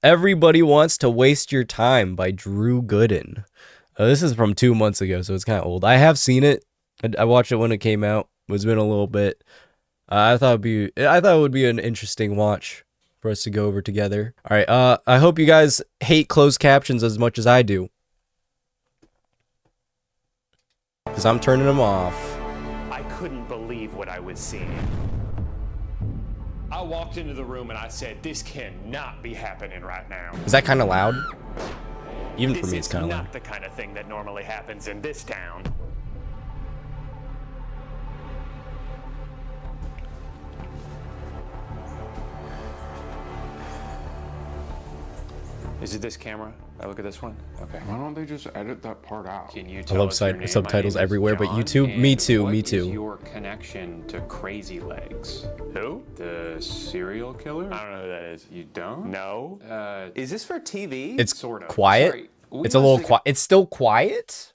Everybody Wants to Waste Your Time by Drew Gooden. This is from 2 months ago, so it's kind of old. I have seen it. I watched it when it came out. It's been a little bit. I thought it would be an interesting watch for us to go over together. All right. I hope you guys hate closed captions as much as I do, because I'm turning them off. I couldn't believe what I was seeing. I walked into the room and I said, "This cannot be happening right now." Is that kind of loud? Even for me, it's kind of loud. This is not the kind of thing that normally happens in this town. Is it this camera? I look at this one? Okay. Why don't they just edit that part out? Can you I tell love us your name? subtitles My name is everywhere, but John, YouTube, me and too, what me is too. your connection to Crazy Legs? Who? The serial killer? I don't know who that is. You don't? No. Is this for TV? It's sort of quiet. Sorry, It's a little quiet. It's still quiet.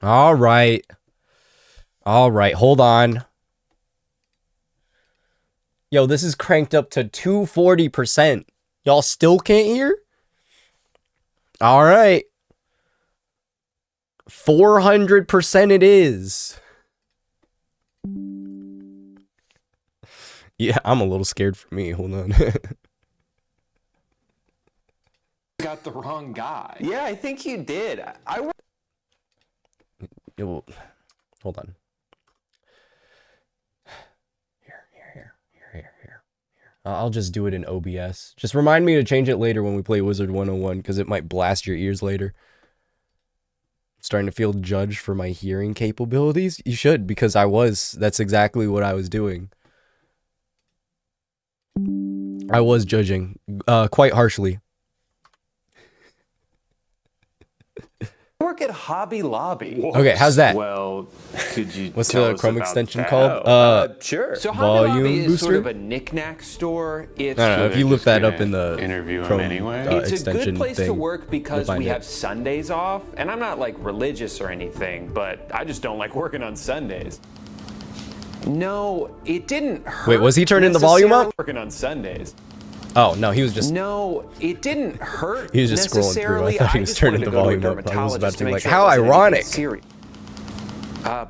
All right. All right. Hold on. Yo, this is cranked up to 240%. Y'all still can't hear? All right. 400% it is. Yeah, I'm a little scared for me. Hold on. got the wrong guy. Yeah, I think you did. Hold on. Here. I'll just do it in OBS. Just remind me to change it later when we play Wizard 101, because it might blast your ears later. I'm starting to feel judged for my hearing capabilities. You should, because that's exactly what I was doing. I was judging quite harshly. I work at Hobby Lobby. Okay, how's that? Well, could you What's tell the us Chrome about extension that? called? Sure. So Volume Hobby Lobby is sort booster? of a knick-knack store. It's I don't know, if you look just that up gonna in the interview him Chrome anyway. It's a extension good place to thing, work because you'll find we it. have Sundays off, and I'm not like religious or anything, but I just don't like working on Sundays. No, it didn't hurt. Wait, was he turning the volume up? Working on Sundays. Oh, no, he was just... No, it didn't hurt. He was just scrolling through. I thought he was just turning wanted the to go to a volume up. I was about to dermatologist be make like, sure how it wasn't anything ironic. serious.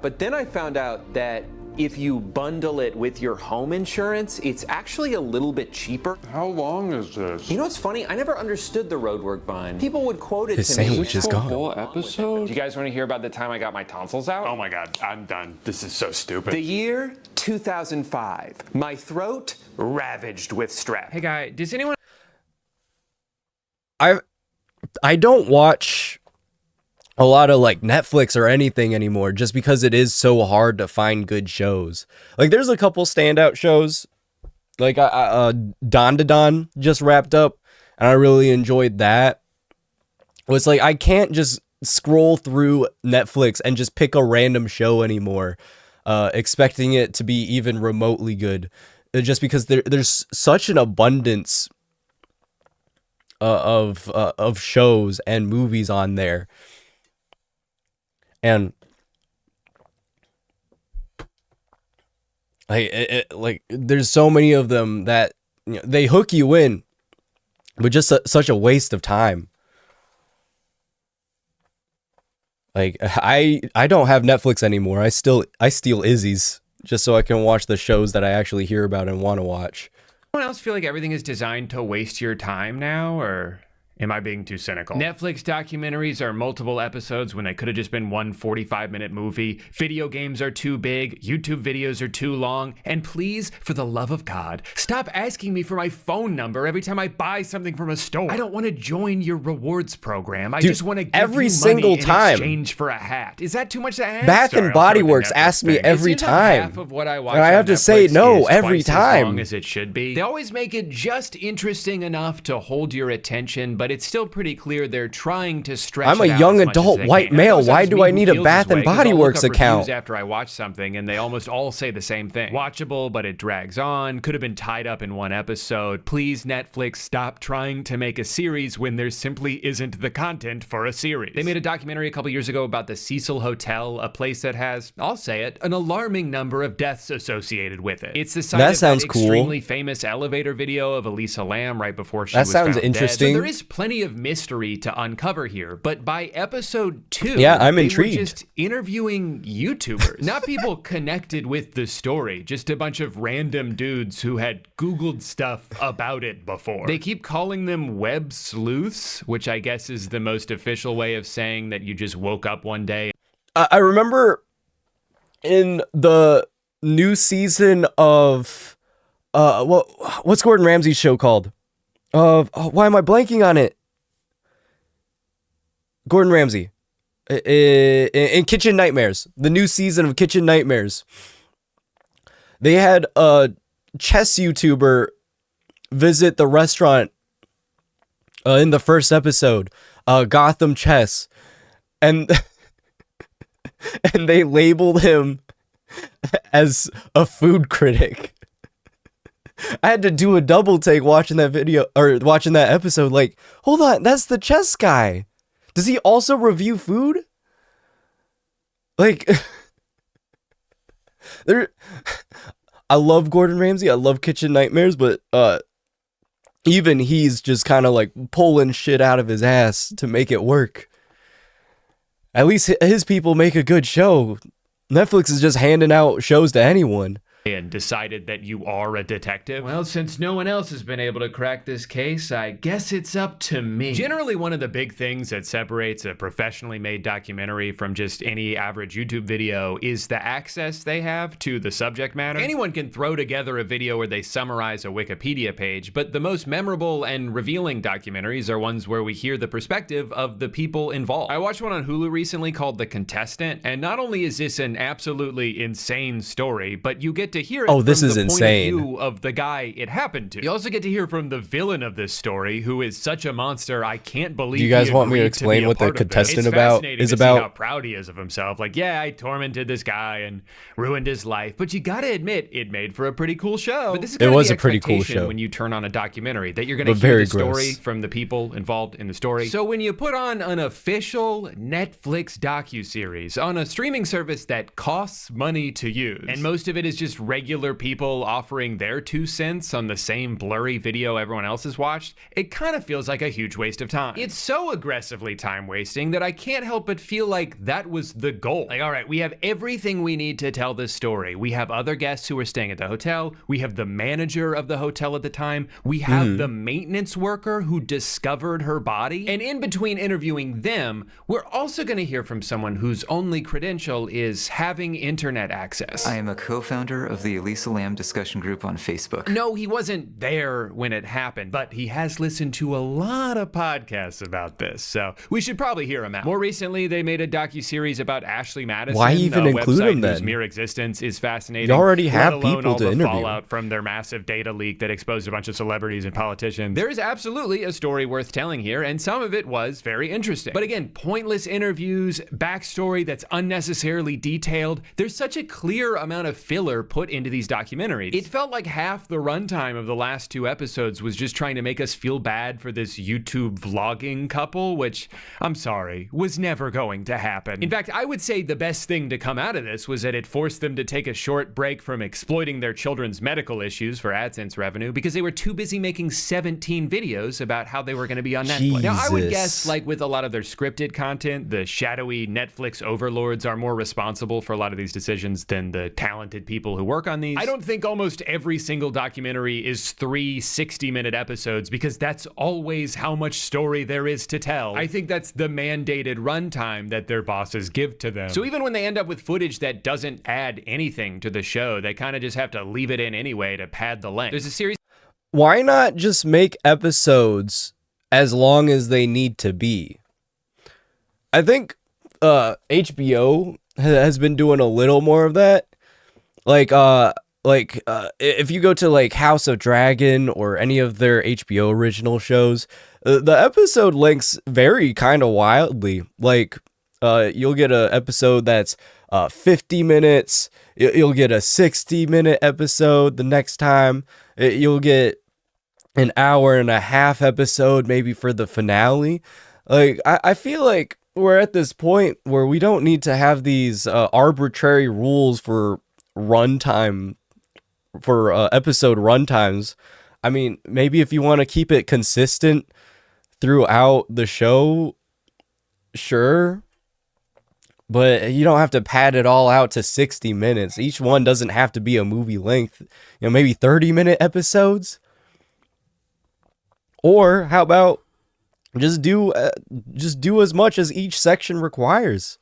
But then I found out that if you bundle it with your home insurance, it's actually a little bit cheaper. How long is this? You know what's funny? I never understood the roadwork vine. People would quote it His to me. sandwich is The gone. whole Do episode? you guys want to hear about the time I got my tonsils out? Oh my God, I'm done. This is so stupid. The year 2005. My throat ravaged with strep. Hey guy, does anyone I don't watch a lot of like Netflix or anything anymore, just because it is so hard to find good shows. Like there's a couple standout shows, like Don to Don just wrapped up, and I really enjoyed that. It's like I can't just scroll through Netflix and just pick a random show anymore, expecting it to be even remotely good, just because there's such an abundance of shows and movies on there. And like there's so many of them that, you know, they hook you in, but just such a waste of time. Like I don't have Netflix anymore. I steal Izzy's just so I can watch the shows that I actually hear about and want to watch. else feel like everything is designed to waste your time now, or am I being too cynical? Netflix documentaries are multiple episodes when they could have just been one 45-minute movie. Video games are too big. YouTube videos are too long. And please, for the love of God, stop asking me for my phone number every time I buy something from a store. I don't want to join your rewards program. I Dude, just want to give every you single money in time. exchange for a hat. Is that too much to ask? Bath Sorry, and I'll Body throw the Works Netflix asks me thing. every It seems like time. half of what I watch And I on have to say Netflix no is every twice time. as long as it should be. They always make it just interesting enough to hold your attention, but it's still pretty clear they're trying to stretch I'm it a out young as much as adult they white can. male. Now, Why it's do me I who need a feels Bath this and way, 'cause Body I'll look Works up account? reviews after I watch something, and they almost all say the same thing. Watchable, but it drags on. Could have been tied up in one episode. Please, Netflix, stop trying to make a series when there simply isn't the content for a series. They made a documentary a couple years ago about the Cecil Hotel, a place that has, I'll say it, an alarming number of deaths associated with it. It's the site That of sounds that cool. extremely famous elevator video of Elisa Lam right before she That was sounds found interesting. dead. So there is plenty of mystery to uncover here, but by episode 2, Yeah, I'm they intrigued. were just interviewing YouTubers, not people connected with the story, just a bunch of random dudes who had Googled stuff about it before. They keep calling them web sleuths, which I guess is the most official way of saying that you just woke up one day. I remember in the new season of what's Gordon Ramsay's show called? Why am I blanking on it? Gordon Ramsay in Kitchen Nightmares, the new season of Kitchen Nightmares. They had a chess YouTuber visit the restaurant in the first episode, Gotham Chess, and and they labeled him as a food critic. I had to do a double take watching that video or watching that episode. Like, hold on, that's the chess guy. Does he also review food? Like, I love Gordon Ramsay. I love Kitchen Nightmares, but even he's just kind of like pulling shit out of his ass to make it work. At least his people make a good show. Netflix is just handing out shows to anyone. And decided that you are a detective? Well, since no one else has been able to crack this case, I guess it's up to me. Generally, one of the big things that separates a professionally made documentary from just any average YouTube video is the access they have to the subject matter. Anyone can throw together a video where they summarize a Wikipedia page, but the most memorable and revealing documentaries are ones where we hear the perspective of the people involved. I watched one on Hulu recently called The Contestant, and not only is this an absolutely insane story, but you get to hear it from this is the insane. point of view of the guy it happened to. You also get to hear from the villain of this story, who is such a monster. I can't believe. Do you guys he want me to agreed explain be a what the part of this. contestant It's about fascinating is to about? See how proud he is of himself. Like, yeah, I tormented this guy and ruined his life, but you gotta admit, it made for a pretty cool show. But this is It kinda was the a pretty cool expectation show. when you turn on a documentary, that you're gonna But hear very the story gross. from the people involved in the story. So when you put on an official Netflix docuseries on a streaming service that costs money to use, and most of it is just regular people offering their 2 cents on the same blurry video everyone else has watched, it kind of feels like a huge waste of time. It's so aggressively time wasting that I can't help but feel like that was the goal. Like, all right, we have everything we need to tell this story. We have other guests who are staying at the hotel. We have the manager of the hotel at the time. We have the maintenance worker who discovered her body. And in between interviewing them, we're also going to hear from someone whose only credential is having internet access. I am a co-founder of the Elisa Lam discussion group on Facebook. No, he wasn't there when it happened, but he has listened to a lot of podcasts about this, so we should probably hear him out. More recently, they made a docuseries about Ashley Madison. Why even a include website him whose then? mere existence is fascinating. You already have let alone people all to the interview. fallout from their massive data leak that exposed a bunch of celebrities and politicians. There is absolutely a story worth telling here, and some of it was very interesting. But again, pointless interviews, backstory that's unnecessarily detailed. There's such a clear amount of filler put into these documentaries. It felt like half the runtime of the last 2 episodes was just trying to make us feel bad for this YouTube vlogging couple, which, I'm sorry, was never going to happen. In fact, I would say the best thing to come out of this was that it forced them to take a short break from exploiting their children's medical issues for AdSense revenue because they were too busy making 17 videos about how they were going to be on Netflix. Now, I would Jesus. guess, like with a lot of their scripted content, the shadowy Netflix overlords are more responsible for a lot of these decisions than the talented people who work on these. I don't think almost every single documentary is 3 60-minute episodes because that's always how much story there is to tell. I think that's the mandated runtime that their bosses give to them. So even when they end up with footage that doesn't add anything to the show, they kind of just have to leave it in anyway to pad the length. There's a series. Why not just make episodes as long as they need to be? I think HBO has been doing a little more of that. Like if you go to like House of Dragon or any of their HBO original shows, the episode lengths vary kind of wildly. Like you'll get a episode that's 50 minutes, you'll get a 60-minute episode the next time, you'll get an hour and a half episode maybe for the finale. Like I feel like we're at this point where we don't need to have these arbitrary rules for runtime, for episode runtimes. I mean, maybe if you want to keep it consistent throughout the show, sure, but you don't have to pad it all out to 60 minutes. Each one doesn't have to be a movie length, maybe 30-minute episodes. Or how about just do as much as each section requires.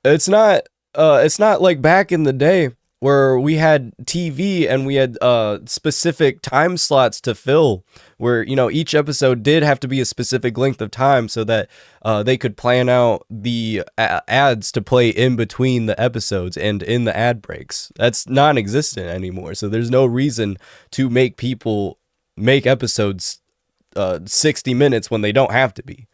It's not like back in the day where we had TV and we had specific time slots to fill, where each episode did have to be a specific length of time so that they could plan out the ads to play in between the episodes and in the ad breaks. That's non-existent anymore. So there's no reason to make people make episodes 60 minutes when they don't have to be.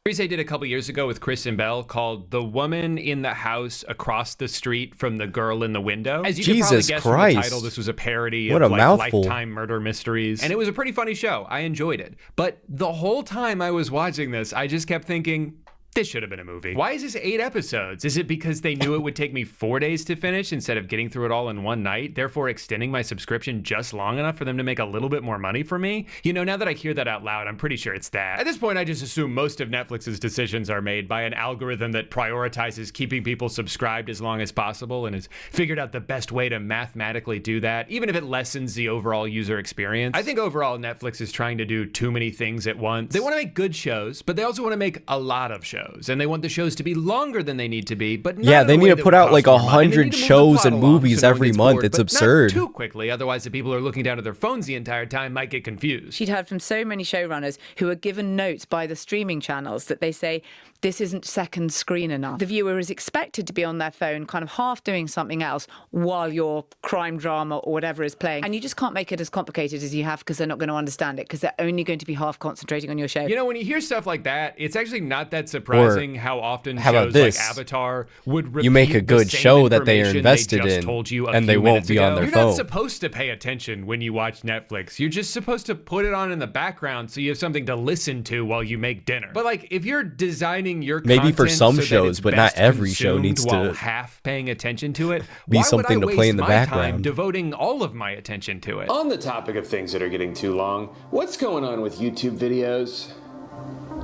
Series I did a couple years ago with Chris and Bell called The Woman in the House Across the Street from the Girl in the Window. As you can probably guess from the title, this was a parody of Lifetime murder mysteries. And it was a pretty funny show. I enjoyed it. But the whole time I was watching this, I just kept thinking, this should have been a movie. Why is this 8 episodes? Is it because they knew it would take me 4 days to finish instead of getting through it all in one night, therefore extending my subscription just long enough for them to make a little bit more money for me? Now that I hear that out loud, I'm pretty sure it's that. At this point, I just assume most of Netflix's decisions are made by an algorithm that prioritizes keeping people subscribed as long as possible and has figured out the best way to mathematically do that, even if it lessens the overall user experience. I think overall Netflix is trying to do too many things at once. They want to make good shows, but they also want to make a lot of shows. And they want the shows to be longer than they need to be, but not they need to put out like 100 shows and and movies every month. It's absurd. Not too quickly, otherwise the people who are looking down at their phones the entire time might get confused. She'd heard from so many showrunners who are given notes by the streaming channels that they say, this isn't second screen enough. The viewer is expected to be on their phone, kind of half doing something else while your crime drama or whatever is playing. And you just can't make it as complicated as you have because they're not going to understand it because they're only going to be half concentrating on your show. When you hear stuff like that, it's actually not that surprising how often shows like Avatar would repeat you make a good the same show that they are invested they just in told you and they won't be on their phone. You're not supposed to pay attention when you watch Netflix. You're just supposed to put it on in the background so you have something to listen to while you make dinner. But like if you're designing your maybe for some so shows, but not every show needs to half paying attention to it, be something to play in the background. Time devoting all of my attention to it. On the topic of things that are getting too long, what's going on with YouTube videos?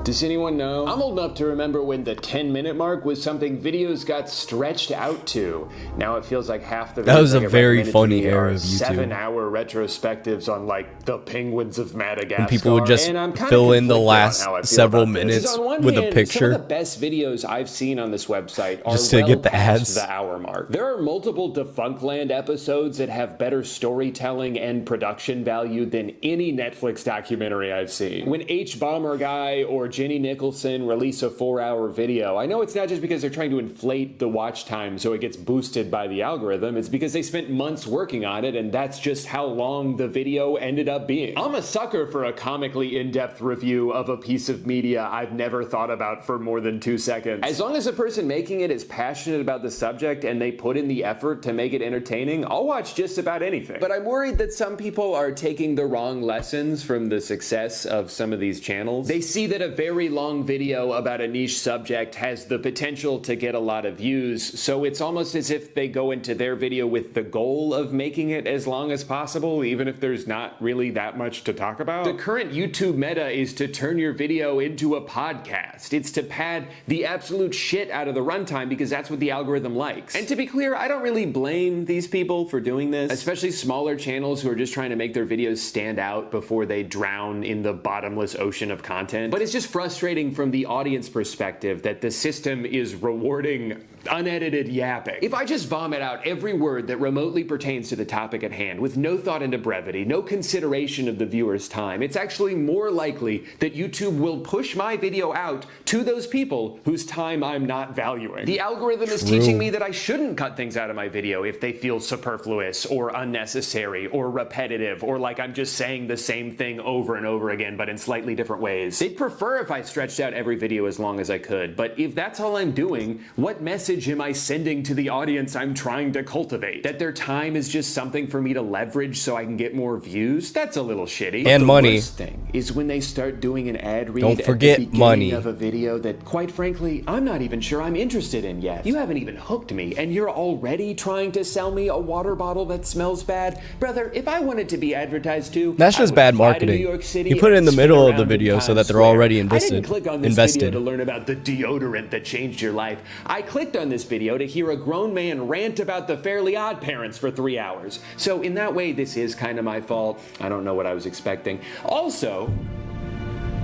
Does anyone know? I'm old enough to remember when the 10-minute mark was something videos got stretched out to. Now it feels like half the videos that was a very funny era of YouTube. 7-hour retrospectives on like the penguins of Madagascar. And people would just fill in the last several minutes with a picture. Some of the best videos I've seen on this website are just to get the ads. The hour mark. There are multiple Defunctland episodes that have better storytelling and production value than any Netflix documentary I've seen. When H Bomber Guy or Jenny Nicholson release a 4-hour video, I know it's not just because they're trying to inflate the watch time so it gets boosted by the algorithm. It's because they spent months working on it, and that's just how long the video ended up being. I'm a sucker for a comically in-depth review of a piece of media I've never thought about for more than 2 seconds. As long as the person making it is passionate about the subject and they put in the effort to make it entertaining, I'll watch just about anything. But I'm worried that some people are taking the wrong lessons from the success of some of these channels. They see that a very long video about a niche subject has the potential to get a lot of views, so it's almost as if they go into their video with the goal of making it as long as possible, even if there's not really that much to talk about. The current YouTube meta is to turn your video into a podcast. It's to pad the absolute shit out of the runtime because that's what the algorithm likes. And to be clear, I don't really blame these people for doing this, especially smaller channels who are just trying to make their videos stand out before they drown in the bottomless ocean of content. But it's just frustrating from the audience perspective that the system is rewarding unedited yapping. If I just vomit out every word that remotely pertains to the topic at hand with no thought into brevity, no consideration of the viewer's time, it's actually more likely that YouTube will push my video out to those people whose time I'm not valuing. The algorithm is teaching me that I shouldn't cut things out of my video if they feel superfluous or unnecessary or repetitive or like I'm just saying the same thing over and over again but in slightly different ways. They'd prefer if I stretched out every video as long as I could, but if that's all I'm doing, what message am I sending to the audience I'm trying to cultivate? That their time is just something for me to leverage so I can get more views? That's a little shitty. And money. The worst thing is when they start doing an ad read Don't forget at the beginning money. of a video that, quite frankly, I'm not even sure I'm interested in yet. You haven't even hooked me, and you're already trying to sell me a water bottle that smells bad? Brother, if I wanted to be advertised to, That's I just would bad fly to marketing. New York City You put it in and the spin middle of the around in video so Times that they're Square. already I invested. didn't click on this video to learn about the deodorant that changed your life. I clicked on this video to hear a grown man rant about the Fairly Odd Parents for 3 hours. So in that way, this is kind of my fault. I don't know what I was expecting. Also,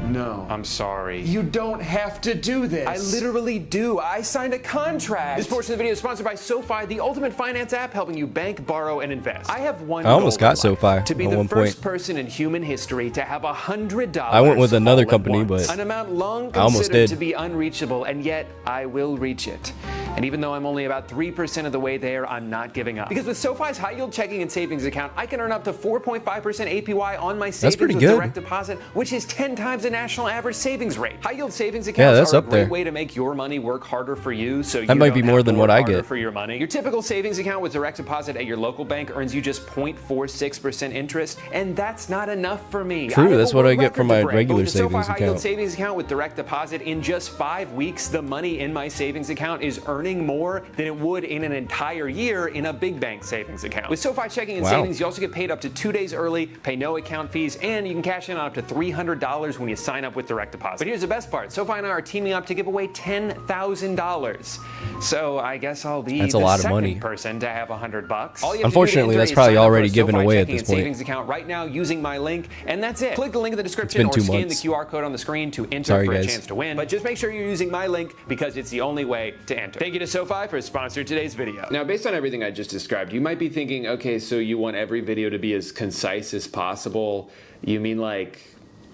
no. I'm sorry. You don't have to do this. I literally do. I signed a contract. This portion of the video is sponsored by SoFi, the ultimate finance app helping you bank, borrow, and invest. I have one I almost goal got in life, SoFi to be at the one first point. person in human history to have $100. I went with another all at company, once. but an amount long I almost considered did. to be unreachable, and yet I will reach it. And even though I'm only about 3% of the way there, I'm not giving up. Because with SoFi's high yield checking and savings account, I can earn up to 4.5% APY on my savings pretty with good. direct deposit, which is 10 times the national average savings rate. High yield savings accounts that's are a up there. great way to make your money work harder for you, so you That might don't be have more to than work what I harder get. for your money. Your typical savings account with direct deposit at your local bank earns you just 0.46% interest, and that's not enough for me. True, I have that's a what I world get from record my to break, regular but with the SoFi savings high yield account. savings account with direct deposit, in just 5 weeks, the money in my savings account is earning more than it would in an entire year in a big bank savings account. With SoFi checking and Wow. savings, you also get paid up to 2 days early, pay no account fees, and you can cash in on up to $300 when you sign up with direct deposit. But here's the best part. SoFi and I are teaming up to give away $10,000. So I guess I'll be That's a the lot of second money. person to have $100. All you have to do to Unfortunately, enter that's is probably sign up for already a given SoFi away at checking this and point. savings account right now using my link, and that's it. Click the link in the description been or 2 scan months. the QR code on the screen to enter Sorry, for guys. a chance to win. But just make sure you're using my link because it's the only way to enter. Thank you to SoFi for sponsoring today's video. Now, based on everything I just described, you might be thinking, okay, so you want every video to be as concise as possible. You mean like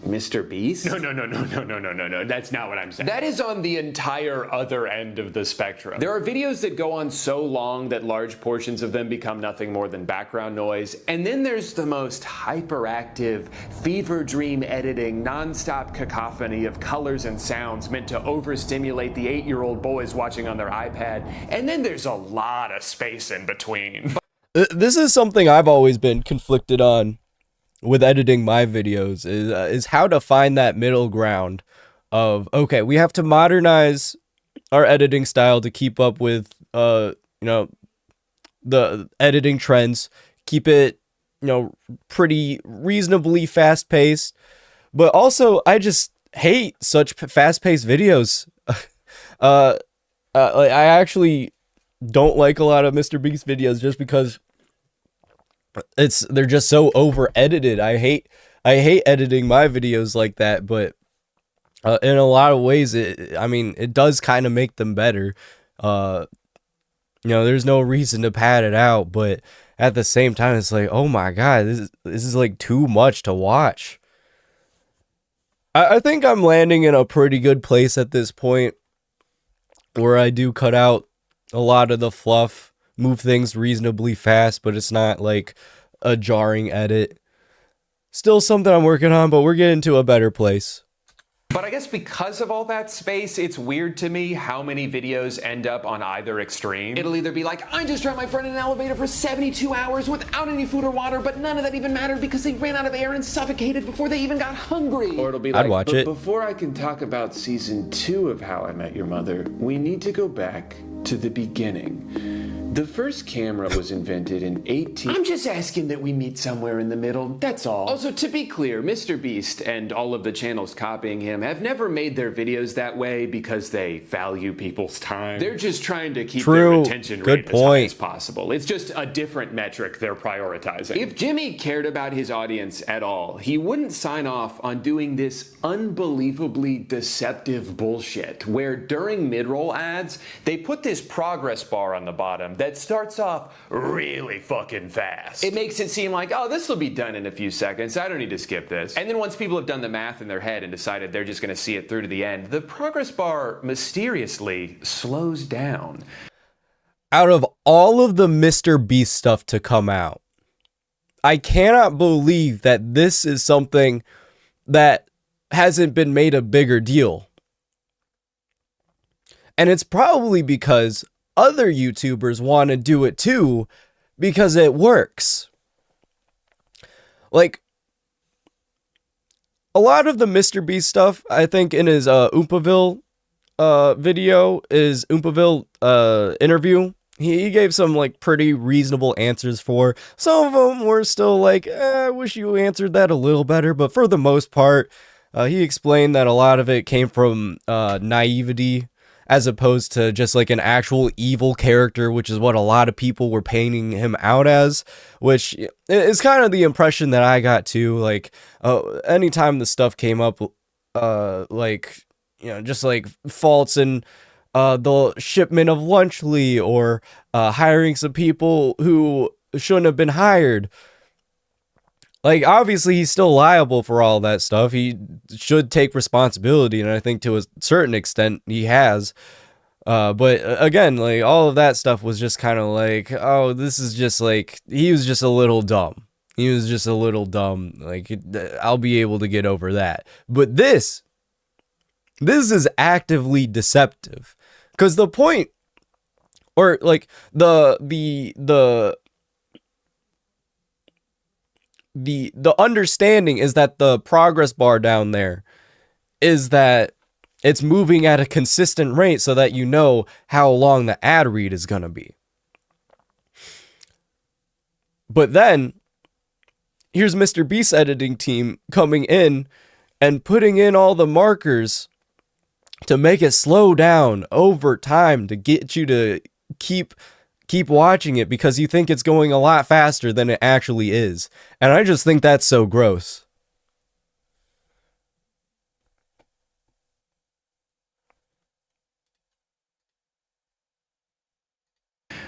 Mr. Beast? No. That's not what I'm saying. That is on the entire other end of the spectrum. There are videos that go on so long that large portions of them become nothing more than background noise. And then there's the most hyperactive, fever dream editing, nonstop cacophony of colors and sounds meant to overstimulate the 8-year-old boys watching on their iPad. And then there's a lot of space in between. This is something I've always been conflicted on with editing my videos is how to find that middle ground of, okay, we have to modernize our editing style to keep up with the editing trends, keep it pretty reasonably fast paced, but also I just hate such fast paced videos. I actually don't like a lot of Mr. Beast videos just because they're just so over edited. I hate editing my videos like that, but in a lot of ways it does kind of make them better. There's no reason to pad it out, but at the same time it's like, oh my god, this is like too much to watch. I think I'm landing in a pretty good place at this point where I do cut out a lot of the fluff, move things reasonably fast, but it's not like a jarring edit. Still something I'm working on, but we're getting to a better place. But I guess because of all that space, it's weird to me how many videos end up on either extreme. It'll either be like, I just trapped my friend in an elevator for 72 hours without any food or water, but none of that even mattered because they ran out of air and suffocated before they even got hungry. Or it'll be like, I'd watch but it. before I can talk about season 2 of How I Met Your Mother, we need to go back to the beginning. The first camera was invented in 18... I'm just asking that we meet somewhere in the middle, that's all. Also, to be clear, Mr. Beast and all of the channels copying him have never made their videos that way because they value people's time. They're just trying to keep their retention rate as high as possible. It's just a different metric they're prioritizing. If Jimmy cared about his audience at all, he wouldn't sign off on doing this unbelievably deceptive bullshit where during mid-roll ads, they put this progress bar on the bottom that starts off really fucking fast. It makes it seem like, oh, this will be done in a few seconds. I don't need to skip this. And then once people have done the math in their head and decided they're just going to see it through to the end, the progress bar mysteriously slows down. Out of all of the Mr. Beast stuff to come out, I cannot believe that this is something that hasn't been made a bigger deal. And it's probably because other YouTubers want to do it too, because it works. Like, a lot of the Mr. Beast stuff, I think in his Oompaville video, his Oompaville interview, he gave some like pretty reasonable answers for. Some of them were still like, I wish you answered that a little better, but for the most part, he explained that a lot of it came from naivety, as opposed to just like an actual evil character, which is what a lot of people were painting him out as, which is kind of the impression that I got too. Like, anytime the stuff came up, like, you know, just like faults in the shipment of Lunchly or hiring some people who shouldn't have been hired. Like, obviously, he's still liable for all that stuff. He should take responsibility, and I think to a certain extent he has. But again, like, all of that stuff was just kind of like, oh, this is just like, he was just a little dumb. He was just a little dumb. Like, I'll be able to get over that. But this is actively deceptive. Because the point, or like, the understanding is that the progress bar down there is that it's moving at a consistent rate so that you know how long the ad read is going to be. But then here's Mr. Beast's editing team coming in and putting in all the markers to make it slow down over time to get you to keep watching it because you think it's going a lot faster than it actually is. And I just think that's so gross.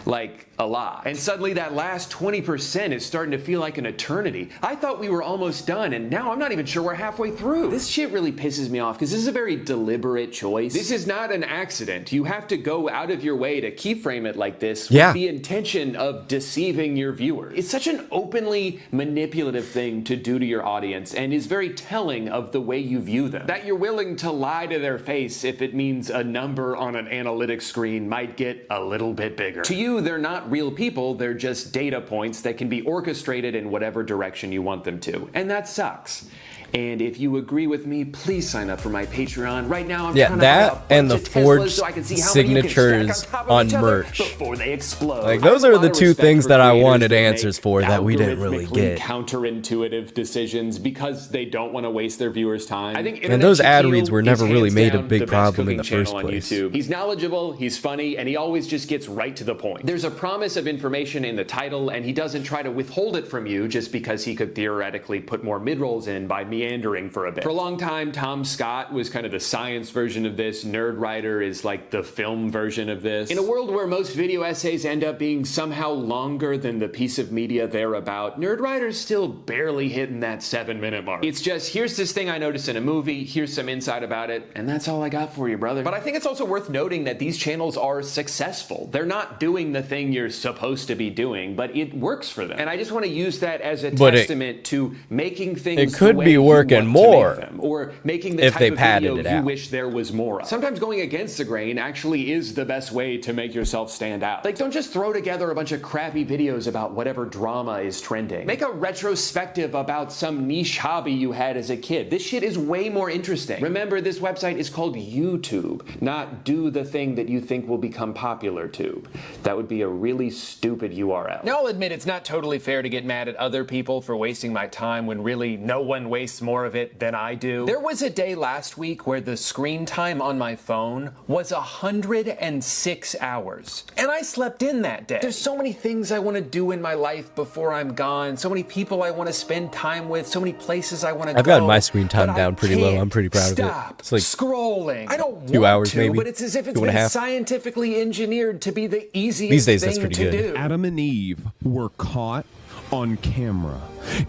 Like, a lot. And suddenly that last 20% is starting to feel like an eternity. I thought we were almost done, and now I'm not even sure we're halfway through. This shit really pisses me off, because this is a very deliberate choice. This is not an accident. You have to go out of your way to keyframe it like this with the intention of deceiving your viewer. It's such an openly manipulative thing to do to your audience, and is very telling of the way you view them. That you're willing to lie to their face if it means a number on an analytics screen might get a little bit bigger. To you, they're not real people, they're just data points that can be orchestrated in whatever direction you want them to. And that sucks. And if you agree with me, please sign up for my Patreon. Right now, I'm trying to that and the forged signatures on merch before they explode. Like, those are the two things that I wanted answers for that we didn't really get. Counterintuitive decisions because they don't want to waste their viewers' time. I think and those ad reads were never really made a big problem in the first place. He's knowledgeable, he's funny, and he always just gets right to the point. There's a promise of information in the title, and he doesn't try to withhold it from you just because he could theoretically put more mid-rolls in by meandering for a bit. For a long time, Tom Scott was kind of the science version of this. Nerd Writer is like the film version of this. In a world where most video essays end up being somehow longer than the piece of media they're about, Nerd Writer's still barely hitting that 7-minute mark. It's just, here's this thing I noticed in a movie, here's some insight about it, and that's all I got for you, brother. But I think it's also worth noting that these channels are successful. They're not doing the thing you're supposed to be doing, but it works for them. And I just want to use that as a testament to making things it could be working more. or making the If type they of padded video it you out. wish there was more of. Sometimes going against the grain actually is the best way to make yourself stand out. Like, don't just throw together a bunch of crappy videos about whatever drama is trending. Make a retrospective about some niche hobby you had as a kid. This shit is way more interesting. Remember, this website is called YouTube, not do the thing that you think will become popular tube. That would be a really stupid URL. Now, I'll admit it's not totally fair to get mad at other people for wasting my time when really no one wastes more of it than I do. There was a day last week where the screen time on my phone was 106 hours. And I slept in that day. There's so many things I want to do in my life before I'm gone, so many people I want to spend time with, so many places I want to go. I've gotten my screen time but down I pretty low. can't I'm pretty proud of it. stop It's like scrolling. I don't 2 want hours to, maybe, but it's as if it's 2.5 been scientifically engineered to be the easiest These days, thing that's pretty to good. do. Adam and Eve were caught on camera.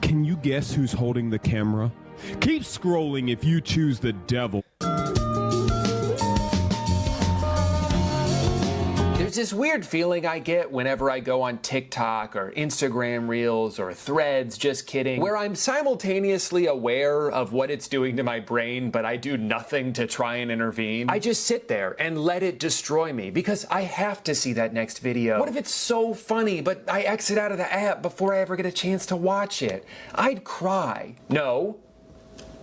Can you guess who's holding the camera? Keep scrolling if you choose the devil. There's this weird feeling I get whenever I go on TikTok or Instagram Reels or Threads, just kidding, where I'm simultaneously aware of what it's doing to my brain, but I do nothing to try and intervene. I just sit there and let it destroy me because I have to see that next video. What if it's so funny, but I exit out of the app before I ever get a chance to watch it? I'd cry. No.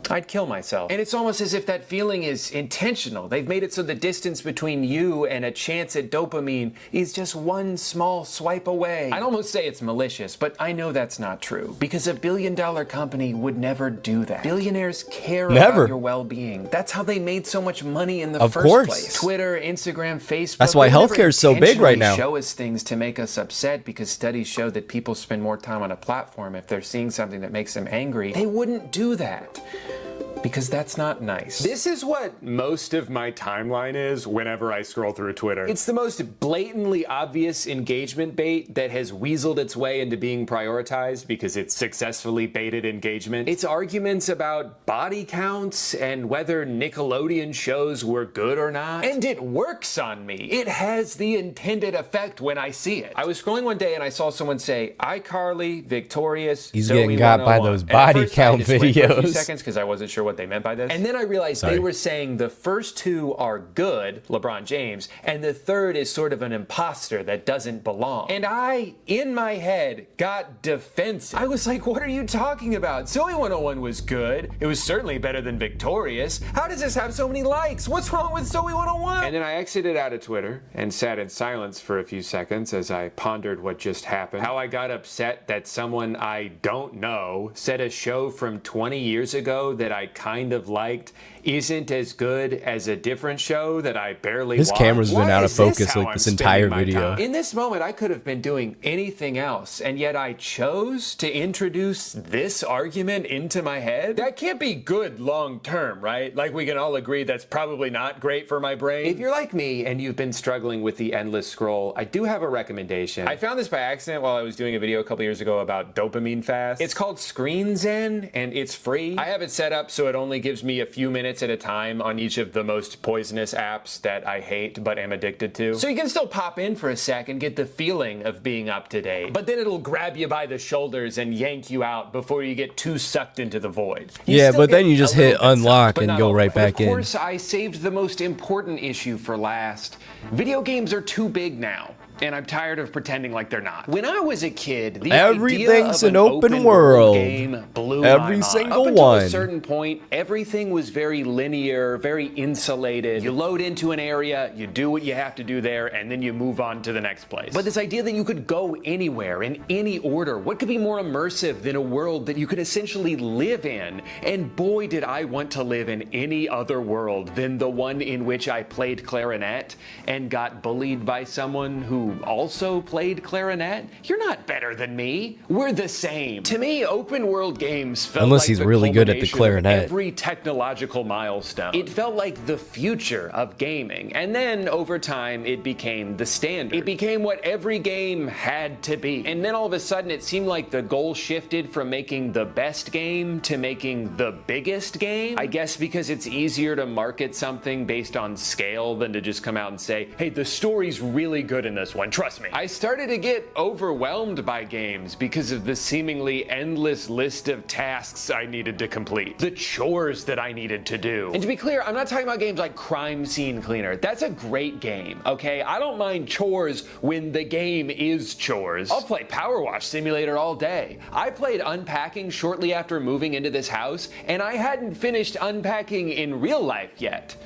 I'd kill myself. And it's almost as if that feeling is intentional. They've made it so the distance between you and a chance at dopamine is just one small swipe away. I'd almost say it's malicious, but I know that's not true because a billion-dollar company would never do that. Billionaires care Never. about your well-being. That's how they made so much money in the Of first course. place. Twitter, Instagram, Facebook. That's why they never healthcare is so big right now. intentionally show us things to make us upset because studies show that people spend more time on a platform if they're seeing something that makes them angry. They wouldn't do that. Because that's not nice. This is what most of my timeline is whenever I scroll through Twitter. It's the most blatantly obvious engagement bait that has weaseled its way into being prioritized because it's successfully baited engagement. It's arguments about body counts and whether Nickelodeon shows were good or not. And it works on me. It has the intended effect when I see it. I was scrolling one day and I saw someone say, iCarly, Victorious, He's Zoe getting got by 101. those And at body first I count just went for a few videos. seconds because I wasn't sure what they meant by this. And then I realized Sorry. they were saying the first two are good, LeBron James, and the third is sort of an imposter that doesn't belong. And I, in my head, got defensive. I was like, what are you talking about? Zoe 101 was good. It was certainly better than Victorious. How does this have so many likes? What's wrong with Zoe 101? And then I exited out of Twitter and sat in silence for a few seconds as I pondered what just happened. How I got upset that someone I don't know said a show from 20 years ago that I kind of liked isn't as good as a different show that I barely His watched. camera's been Why out of is this focus how like I'm this spending entire my video. time? In this moment, I could have been doing anything else, and yet I chose to introduce this argument into my head? That can't be good long term, right? Like, we can all agree that's probably not great for my brain. If you're like me and you've been struggling with the endless scroll, I do have a recommendation. I found this by accident while I was doing a video a couple years ago about dopamine fast. It's called Screen Zen, and it's free. I have it set up so it only gives me a few minutes at a time on each of the most poisonous apps that I hate but am addicted to. So you can still pop in for a sec and get the feeling of being up to date, but then it'll grab you by the shoulders and yank you out before you get too sucked into the void. Yeah, still but then get you just a little hit bit sucked, unlock but and not go all. right But back in. Of course, I saved the most important issue for last. Video games are too big now, and I'm tired of pretending like they're not. When I was a kid, the Everything's idea an of open open world. game blew Every my mind. single Up until one. a certain point, everything was very linear, very insulated. You load into an area, you do what you have to do there, and then you move on to the next place. But this idea that you could go anywhere in any order, what could be more immersive than a world that you could essentially live in? And boy, did I want to live in any other world than the one in which I played clarinet and got bullied by someone who also played clarinet. You're not better than me. We're the same. To me, open world games felt Unless like he's the really good at the culmination of clarinet. every technological milestone. It felt like the future of gaming. And then over time, it became the standard. It became what every game had to be. And then all of a sudden, it seemed like the goal shifted from making the best game to making the biggest game. I guess because it's easier to market something based on scale than to just come out and say, hey, the story's really good in this one. one, trust me. I started to get overwhelmed by games because of the seemingly endless list of tasks I needed to complete, the chores that I needed to do. And to be clear, I'm not talking about games like Crime Scene Cleaner. That's a great game, okay? I don't mind chores when the game is chores. I'll play Power Wash Simulator all day. I played unpacking shortly after moving into this house, and I hadn't finished unpacking in real life yet.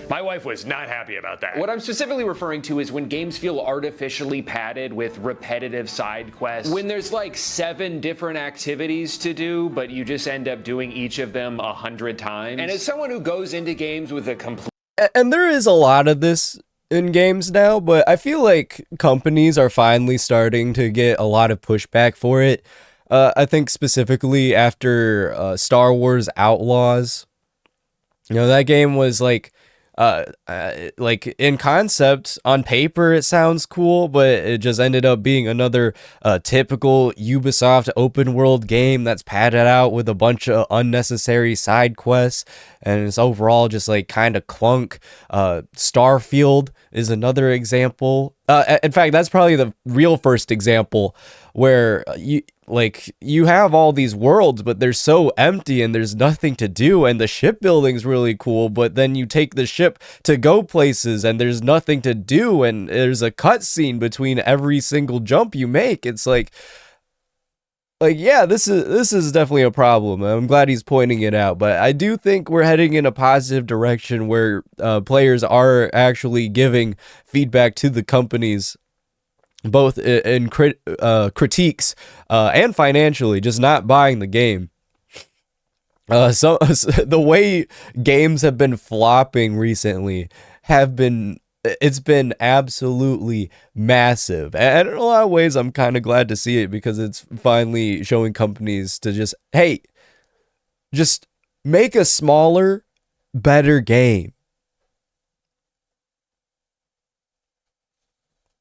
My wife was not happy about that. What I'm specifically referring to is when games feel artificially padded with repetitive side quests. When there's like 7 different activities to do, but you just end up doing each of them 100 times. And as someone who goes into games with a complete... And there is a lot of this in games now, but I feel like companies are finally starting to get a lot of pushback for it. I think specifically after Star Wars Outlaws, you know, that game was like in concept, on paper, it sounds cool, but it just ended up being another typical Ubisoft open world game that's padded out with a bunch of unnecessary side quests, and it's overall just like kind of clunk. Starfield is another example. In fact, that's probably the real first example where you have all these worlds, but they're so empty and there's nothing to do, and the shipbuilding's really cool, but then you take the ship to go places and there's nothing to do, and there's a cutscene between every single jump you make. It's like yeah, this is definitely a problem. I'm glad he's pointing it out, but I do think we're heading in a positive direction where players are actually giving feedback to the companies, both in critiques and financially, just not buying the game. So the way games have been flopping recently it's been absolutely massive. And in a lot of ways, I'm kind of glad to see it, because it's finally showing companies to just make a smaller, better game.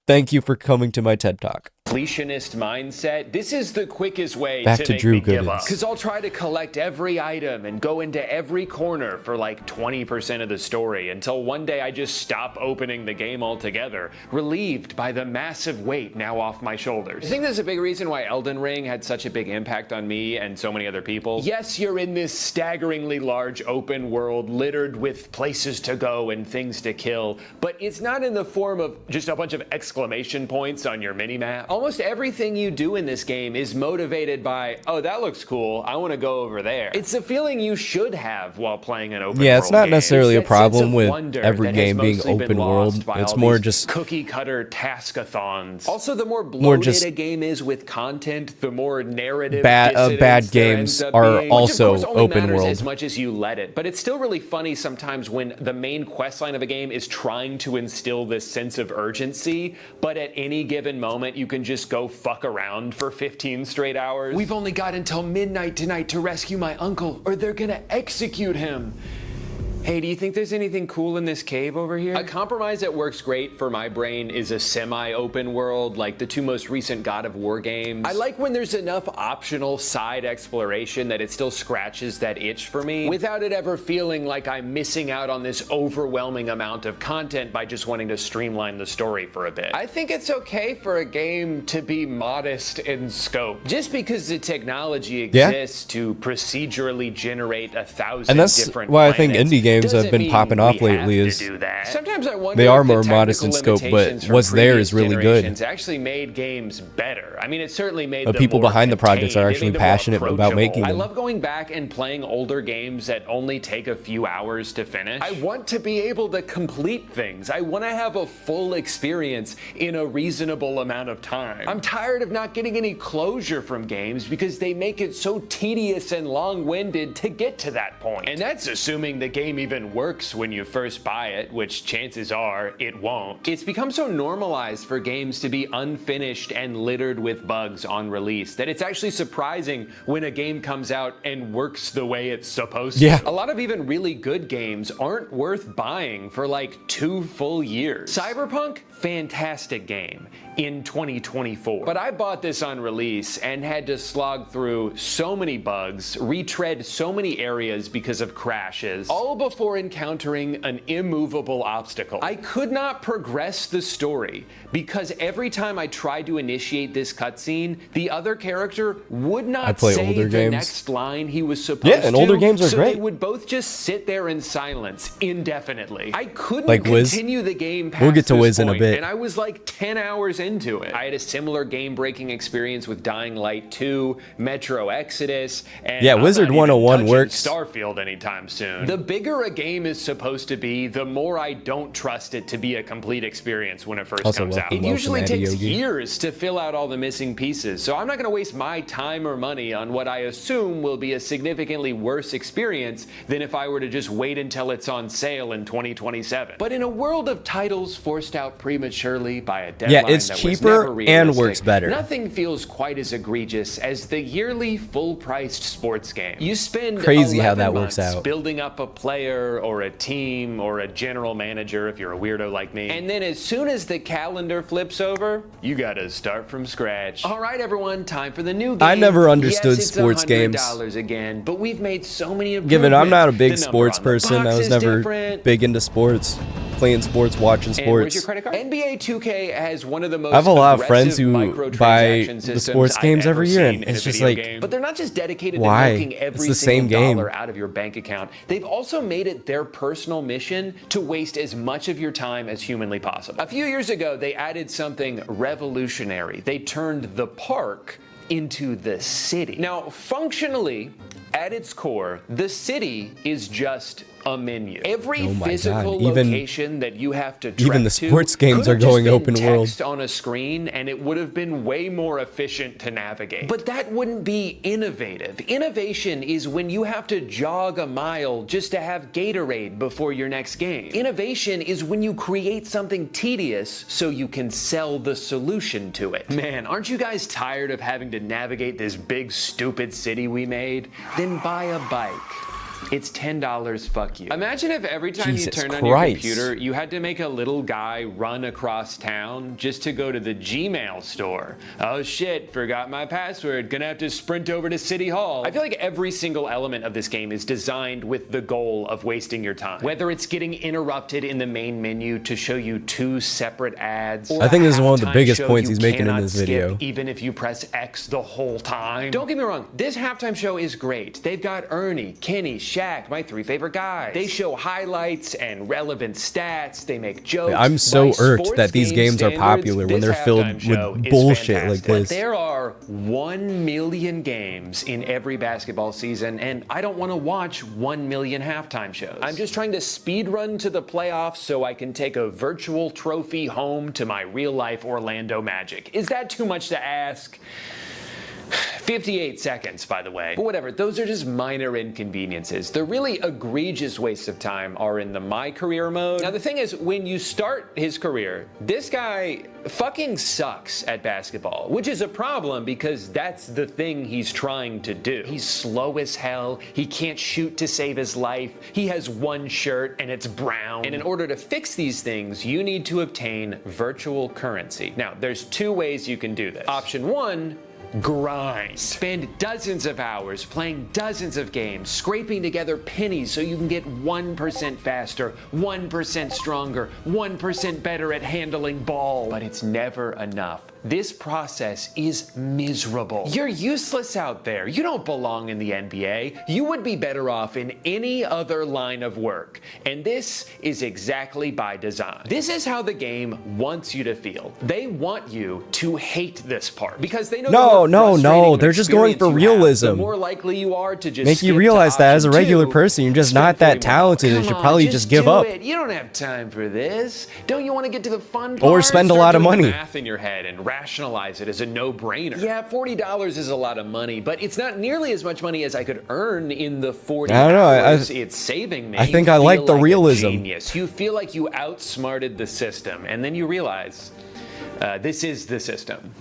Thank you for coming to my TED Talk. completionist mindset, this is the quickest way Back to to make Drew me give Gooden. up. Because I'll try to collect every item and go into every corner for like 20% of the story, until one day I just stop opening the game altogether, relieved by the massive weight now off my shoulders. I think there's a big reason why Elden Ring had such a big impact on me and so many other people. Yes, you're in this staggeringly large open world littered with places to go and things to kill, but it's not in the form of just a bunch of exclamation points on your minimap. Almost everything you do in this game is motivated by, oh, that looks cool, I want to go over there. It's a feeling you should have while playing an open world. Yeah, it's not game. necessarily a It's that sense problem of with wonder every that game has being mostly been open lost world. by It's all more these just cookie cutter taskathons. Also, the more bloated a game is with content, the more narrative bad dissonance there games ends up are being, also which of course only open matters world. as much as you let it. But it's still really funny sometimes when the main quest line of a game is trying to instill this sense of urgency, but at any given moment you can just go fuck around for 15 straight hours. We've only got until midnight tonight to rescue my uncle, or they're gonna execute him. Hey, do you think there's anything cool in this cave over here? A compromise that works great for my brain is a semi-open world, like the two most recent God of War games. I like when there's enough optional side exploration that it still scratches that itch for me, without it ever feeling like I'm missing out on this overwhelming amount of content by just wanting to streamline the story for a bit. I think it's okay for a game to be modest in scope. Just because the technology exists to procedurally generate 1,000 and that's different why I think planets indie games have doesn't been mean popping we off have lately to is do that. Sometimes I wonder they are if the more modest in technical scope, but limitations from what's there is previous really good. generations actually made games better. I mean, it certainly made The them people more behind the projects are contained. It actually made them more passionate about approachable. making I them. love going back and playing older games that only take a few hours to finish. I want to be able to complete things. I want to have a full experience in a reasonable amount of time. I'm tired of not getting any closure from games because they make it so tedious and long-winded to get to that point. And that's assuming the game even works when you first buy it, which chances are it won't. It's become so normalized for games to be unfinished and littered with bugs on release that it's actually surprising when a game comes out and works the way it's supposed to. Yeah. A lot of even really good games aren't worth buying for like 2 full years. Cyberpunk, fantastic game in 2024. But I bought this on release and had to slog through so many bugs, retread so many areas because of crashes, all before encountering an immovable obstacle. I could not progress the story because every time I tried to initiate this cutscene, the other character would not say the next line he was supposed to. Yeah, and older games are so great. They would both just sit there in silence indefinitely. I couldn't Like Wiz. continue the game past We'll get to this Wiz in a point, bit. and I was like 10 hours into it. I had a similar game-breaking experience with Dying Light 2, Metro Exodus, and Yeah, I'm Wizard not even 101 touching works. Starfield anytime soon. The bigger a game is supposed to be, the more I don't trust it to be a complete experience when it first Also, comes out. welcome, It usually Andy takes Yogi. years to fill out all the missing pieces, so I'm not going to waste my time or money on what I assume will be a significantly worse experience than if I were to just wait until it's on sale in 2027. But in a world of titles forced out prematurely by a deadline Yeah, it's that was cheaper never and realistic, works better. nothing feels quite as egregious as the yearly full-priced sports game. You spend Crazy how 11 that works months out. building up a player or a team or a general manager if you're a weirdo like me. And then as soon as the calendar flips over, you gotta start from scratch. All right, everyone, time for the new game. I never understood yes, it's sports games. $100 again, but we've made so many improvements. Given I'm not a big The number sports on the person, box I was is never different. big into sports, playing sports, watching And where's your sports. credit card? NBA 2K has one of the most I have a lot of friends aggressive who buy microtransaction the systems sports I've games ever every year, seen and in it's a just video like, game. But they're not just dedicated why? to milking every It's the single same game. dollar out of your bank account. They've also made it their personal mission to waste as much of your time as humanly possible. A few years ago, they added something revolutionary. They turned the park into the city. Now, functionally, at its core, the city is just a menu. Every Oh my physical God. Even- location that you have to trek even the to sports games could are have just going been open world. text on a screen, and it would have been way more efficient to navigate. But that wouldn't be innovative. Innovation is when you have to jog a mile just to have Gatorade before your next game. Innovation is when you create something tedious so you can sell the solution to it. Man, aren't you guys tired of having to navigate this big stupid city we made? Then buy a bike. It's $10, fuck you. Imagine if every time Jesus you turned on your Christ. computer, you had to make a little guy run across town just to go to the Gmail store. Oh shit, forgot my password, gonna have to sprint over to City Hall. I feel like every single element of this game is designed with the goal of wasting your time. Whether it's getting interrupted in the main menu to show you 2 separate ads, or I think a this is one of the halftime biggest show points you he's making in cannot this skip video. even if you press X the whole time. Don't get me wrong, this halftime show is great. They've got Ernie, Kenny, Shaq, my 3 favorite guys. They show highlights and relevant stats. They make jokes. I'm so By irked sports that these game games are standards, popular when this they're filled halftime show with is bullshit like fantastic. But this. there are 1 million games in every basketball season, and I don't want to watch 1 million halftime shows. I'm just trying to speed run to the playoffs so I can take a virtual trophy home to my real life Orlando Magic. Is that too much to ask? 58 seconds, by the way. But whatever, those are just minor inconveniences. The really egregious wastes of time are in the My Career mode. Now, the thing is, when you start his career, this guy fucking sucks at basketball, which is a problem because that's the thing he's trying to do. He's slow as hell. He can't shoot to save his life. He has 1 shirt and it's brown. And in order to fix these things, you need to obtain virtual currency. Now, there's 2 ways you can do this. Option 1, grind. Spend dozens of hours playing dozens of games, scraping together pennies so you can get 1% faster, 1% stronger, 1% better at handling ball. But it's never enough. This process is miserable. You're useless out there. You don't belong in the NBA. You would be better off in any other line of work. And this is exactly by design. This is how the game wants you to feel. They want you to hate this part because they know No, the more frustrating they're just going for experience you have, realism. the more likely you are to just Make you skip to realize that as a option regular 2, person, you're just spend not that 40 more. talented and Come should on, probably just give do up. it. You don't have time for this. Don't you want to get to the fun part? Or spend a Start lot of doing money. math in your head and rationalize it as a no-brainer. Yeah, $40 is a lot of money, but it's not nearly as much money as I could earn in the 40 I don't know, hours it's saving me. I think You I like feel the like a realism. genius. You feel like you outsmarted the system, and then you realize this is the system.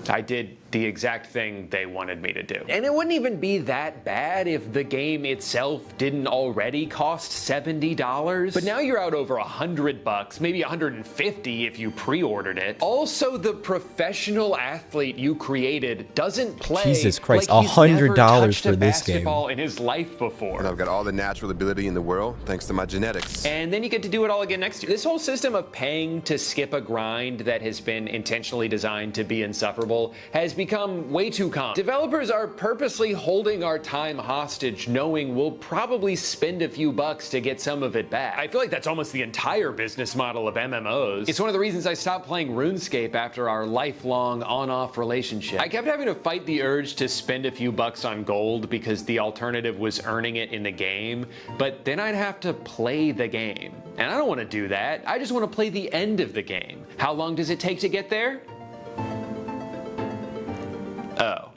I did the exact thing they wanted me to do. And it wouldn't even be that bad if the game itself didn't already cost $70. But now you're out over $100, maybe $150 if you pre-ordered it. Also, the professional athlete you created doesn't play Jesus Christ, like he's never $100 touched for a this game. basketball in his life before. And I've got all the natural ability in the world thanks to my genetics. And then you get to do it all again next year. This whole system of paying to skip a grind that has been intentionally designed to be insufferable has become way too common. Developers are purposely holding our time hostage, knowing we'll probably spend a few bucks to get some of it back. I feel like that's almost the entire business model of MMOs. It's one of the reasons I stopped playing RuneScape after our lifelong on-off relationship. I kept having to fight the urge to spend a few bucks on gold because the alternative was earning it in the game, but then I'd have to play the game. And I don't want to do that. I just want to play the end of the game. How long does it take to get there? Oh.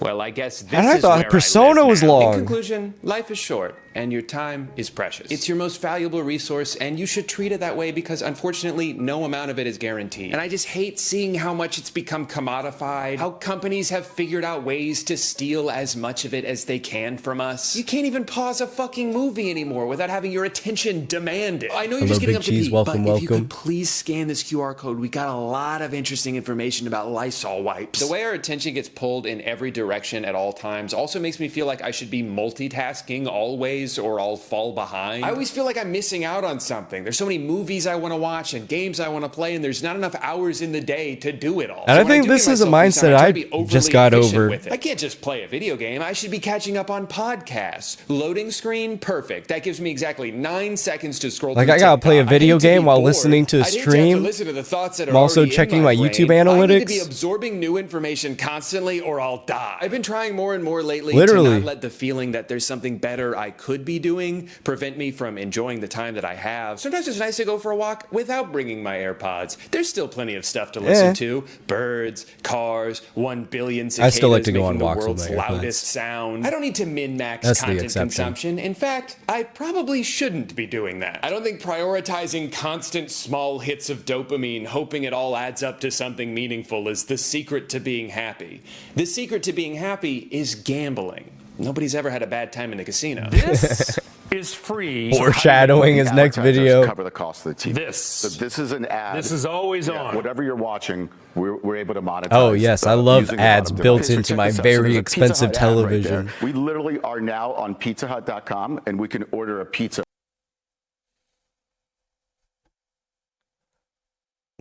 Well, I guess this And I is thought where Persona I live was now. long. In conclusion, life is short, and your time is precious. It's your most valuable resource, and you should treat it that way because, unfortunately, no amount of it is guaranteed. And I just hate seeing how much it's become commodified, how companies have figured out ways to steal as much of it as they can from us. You can't even pause a fucking movie anymore without having your attention demanded. I know you're Hello, just getting Big up to Cheese. pee, Welcome, but if you welcome. could please scan this QR code, we got a lot of interesting information about Lysol wipes. The way our attention gets pulled in every direction at all times also makes me feel like I should be multitasking always or I'll fall behind. I always feel like I'm missing out on something. There's so many movies I want to watch and games I want to play, and there's not enough hours in the day to do it all. And So I when think do this give is a myself free mindset time, try I to be overly just got efficient over. with it. I can't just play a video game. I should be catching up on podcasts. Loading screen, perfect. That gives me exactly 9 seconds to scroll Like, through I gotta play a TikTok. video I hate to game be while bored. listening to a I'd hate to have to stream. listen to the thoughts that are I'm also already in checking my brain. YouTube I need to analytics. be absorbing new information constantly or I'll die. I've been trying more and more lately Literally. to not let the feeling that there's something better I could be doing prevent me from enjoying the time that I have. Sometimes it's nice to go for a walk without bringing my AirPods. There's still plenty of stuff to listen to. Birds, cars, 1 billion cicadas I still like to go on making the walks with world's my AirPods. loudest sound. I don't need to min-max That's the content exception. consumption. In fact, I probably shouldn't be doing that. I don't think prioritizing constant small hits of dopamine, hoping it all adds up to something meaningful, is the secret to being happy. The secret to being happy is gambling. Nobody's ever had a bad time in the casino. This is free. Foreshadowing his next video. Cover the cost of the TV. This. So this is an ad. This is always on. Whatever you're watching, we're able to monetize. Oh, yes, I love using a lot ads of built devices. into Check my this out. So very there's a Pizza expensive Hut ad right television. there. We literally are now on pizzahut.com, and we can order a pizza.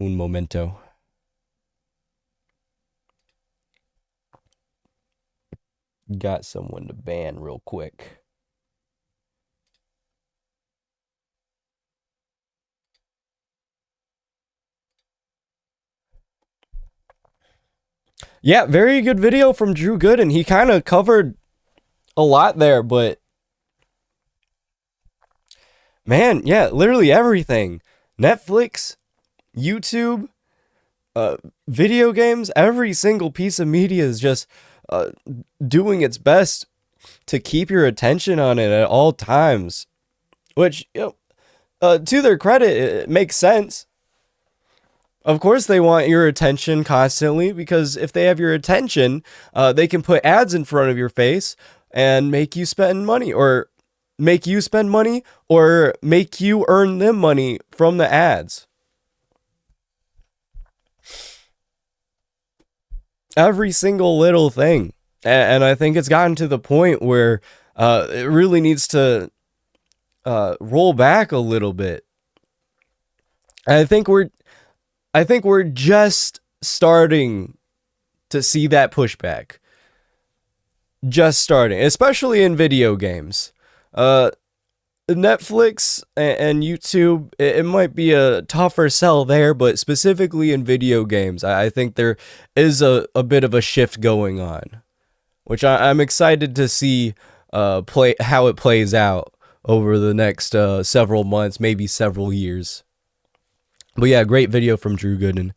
Un momento. Got someone to ban real quick. Yeah, very good video from Drew Gooden. He kind of covered a lot there, but man, yeah, literally everything. Netflix, YouTube, video games, every single piece of media is just doing its best to keep your attention on it at all times, which, you know, to their credit, it makes sense. Of course they want your attention constantly, because if they have your attention, they can put ads in front of your face and make you spend money, or make you spend money, or make you earn them money from the ads. Every single little thing. And I think it's gotten to the point where it really needs to roll back a little bit. And I think we're just starting to see that pushback. Just starting, especially in video games. Netflix and YouTube, it might be a tougher sell there, but specifically in video games, I think there is a bit of a shift going on, which I'm excited to see how it plays out over the next several months, maybe several years. But yeah, great video from Drew Gooden.